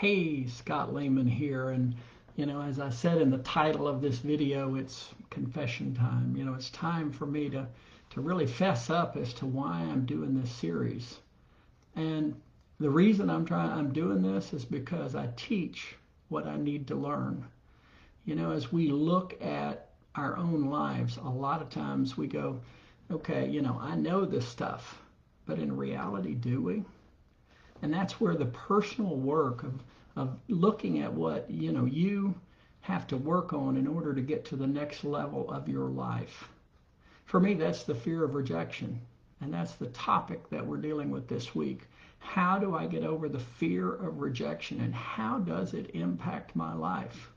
Hey, Scott Lehman here, and as I said in the title of this video, it's confession time. It's time for me to really fess up as to why I'm doing this series. And the reason I'm doing this is because I teach what I need to learn. As we look at our own lives, a lot of times we go, okay, I know this stuff, but in reality, do we? And that's where the personal work of looking at what you have to work on in order to get to the next level of your life. For me, that's the fear of rejection. And that's the topic that we're dealing with this week. How do I get over the fear of rejection, and how does it impact my life?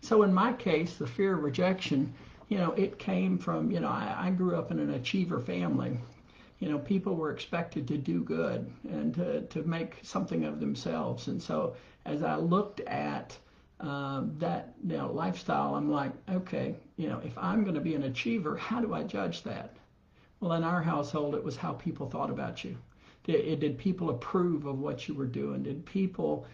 So in my case, the fear of rejection, it came from, I grew up in an achiever family. People were expected to do good and to make something of themselves. And so as I looked at that lifestyle, I'm like, okay, if I'm going to be an achiever, how do I judge that? Well, in our household, it was how people thought about you. Did people approve of what you were doing? Did people,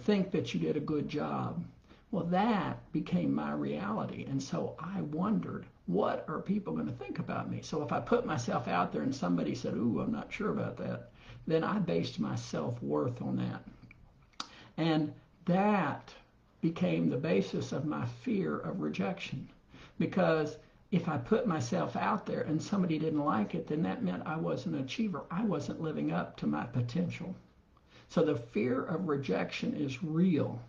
think that you did a good job? Well, that became my reality. And so I wondered, what are people going to think about me? So if I put myself out there and somebody said, ooh, I'm not sure about that, then I based my self-worth on that. And that became the basis of my fear of rejection. Because if I put myself out there and somebody didn't like it, then that meant I wasn't an achiever. I wasn't living up to my potential. So the fear of rejection is real.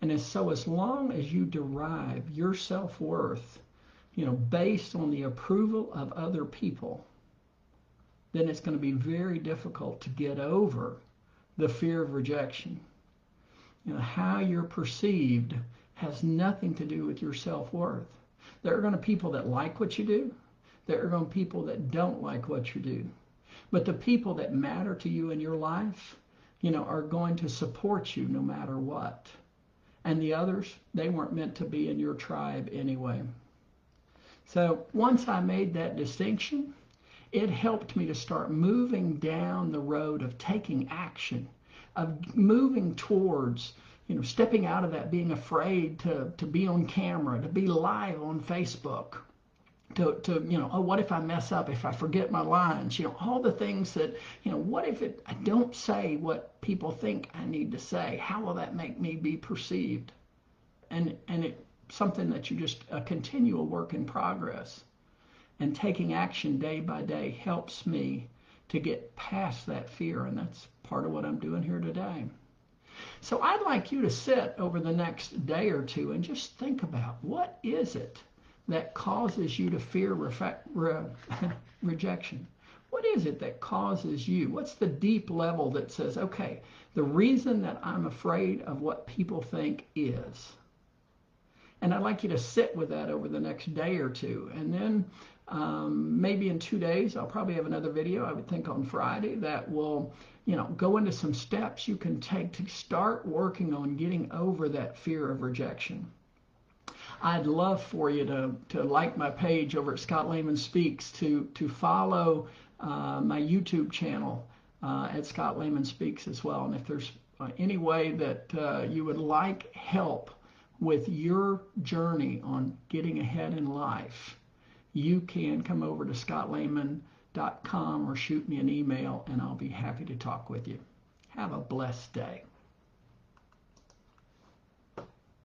And so as long as you derive your self-worth, based on the approval of other people, then it's going to be very difficult to get over the fear of rejection. How you're perceived has nothing to do with your self-worth. There are going to be people that like what you do. There are going to be people that don't like what you do. But the people that matter to you in your life, are going to support you no matter what. And the others, they weren't meant to be in your tribe anyway. So once I made that distinction, it helped me to start moving down the road of taking action, of moving towards, stepping out of that being afraid to be on camera, to be live on Facebook, oh, what if I mess up, if I forget my lines, all the things that, what if I don't say what people think I need to say? How will that make me be perceived? And it's something that you just, a continual work in progress. And taking action day by day helps me to get past that fear, and that's part of what I'm doing here today. So I'd like you to sit over the next day or two and just think about, what is it that causes you to fear rejection? What is it that causes you? What's the deep level that says, okay, the reason that I'm afraid of what people think is? And I'd like you to sit with that over the next day or two. And then maybe in 2 days, I'll probably have another video, I would think on Friday, that will go into some steps you can take to start working on getting over that fear of rejection. I'd love for you to like my page over at Scott Lehman Speaks, to follow my YouTube channel at Scott Lehman Speaks as well. And if there's any way that you would like help with your journey on getting ahead in life, you can come over to scottlehman.com or shoot me an email, and I'll be happy to talk with you. Have a blessed day.